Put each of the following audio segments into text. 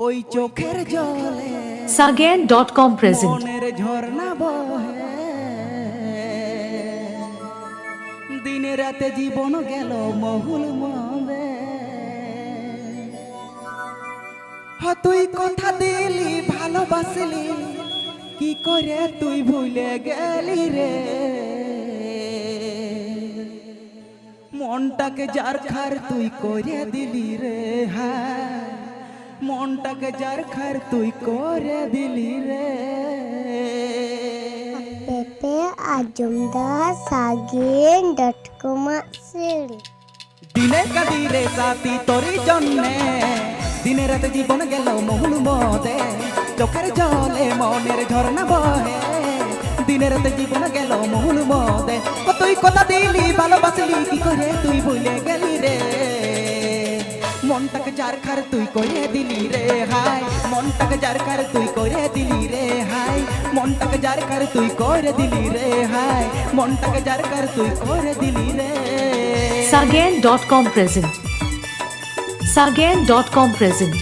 ওই চোখের জলে Sargan.com present. মনের ঝর্ণা বহে, দিনে রাতে জীবন গেল মহুল মবে। তুই কথা দিলি ভালোবাসলি, কি করে তুই ভুলে গেলি রে? মনটাকে যার খার তুই করে দিলি রে, হ্যাঁ মনটাকে যার খার তুই করে দিলি রে। Pepe Ajumda Sargan.com series. দিনে কাদিরে সাথী তোরই জন্যে, দিনে রাতে জীবন গেল মহুল মদে, চোখের জলে মনের ঝর্ণা বহে, দিনে রাতে জীবন গেল মহুল মদে। তুই কথা দিলি ভালোবাসলি, কি করে তুই ভুলে গেলি রে? মনটাকে যার খার তুই করে দিলি রে, হাই মনটাকে যার খার তুই করে দিলি রে, হাই মনটাকে যার খার তুই করে দিলি রে, হাই মনটাকে যার খার তুই করে দিলি রে। Sargan.com present. Sargan.com present.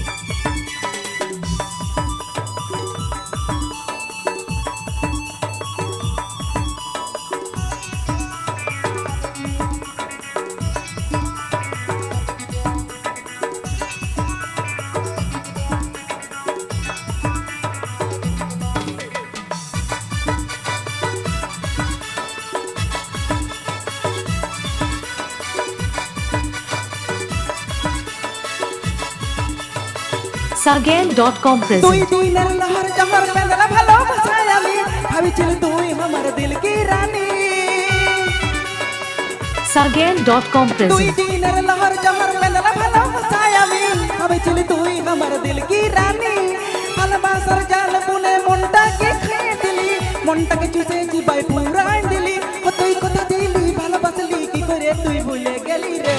Sargan.com তুই present. দিনের লহর জহর বেদনা ভালোবাসায় আমি ভাবিছিল তুই আমার দিল কি রানী। Sargan.com তুই present. দিনের লহর জহর বেদনা ভালোবাসায় আমি ভাবিছিল তুই আমার দিল কি রানী। ভালোবাসার জাল বুনে মনটাকে খেয়ে দিলি, মনটাকে চুষে চিবাই পুরাই দিলি। তুই কথা দিলি ভালোবাসলি, কি করে তুই ভুলে গেলি রে?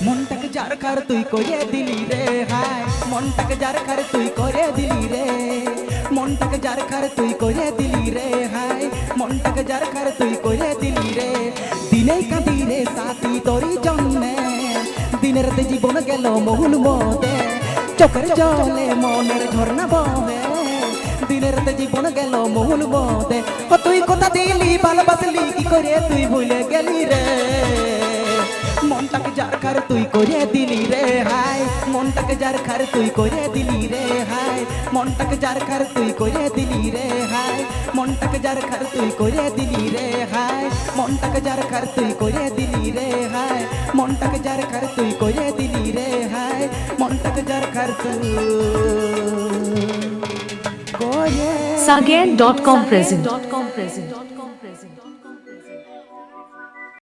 মনটাকে যার খার তুই করে দিলি রে, হায় মনটাকে যার খার তুই করে দিলি রে, মনটাকে যার খার তুই করে দিলি রে, হায় মনটাকে যার খার তুই করে দিলি রে। দিনে কাঁদি রে সাথী তোরই জন্যে, দিনের রাতে জীবন গেল মহুল মদে, চোখের জলে মনের ঝর্ণা বহে, দিনের রাতে জীবন গেল মহুল মদে। তুই কথা দিলি ভালোবাসলি, কি করে তুই ভুলে গেলি রে? মনটাকে যার খার তুই করে দিলি রে, হায় মনটাকে যার খার তুই করে দিলি রে, হায় মনটাকে যার খার তুই করে দিলি রে, হায় মনটাকে যার খার তুই করে দিলি রে, হায় মনটাকে যার খার তুই করে দিলি রে, হায় মনটাকে যার খার তুই করে দিলি রে, হায় মনটাকে যার খার তুই করে Sargan.com present.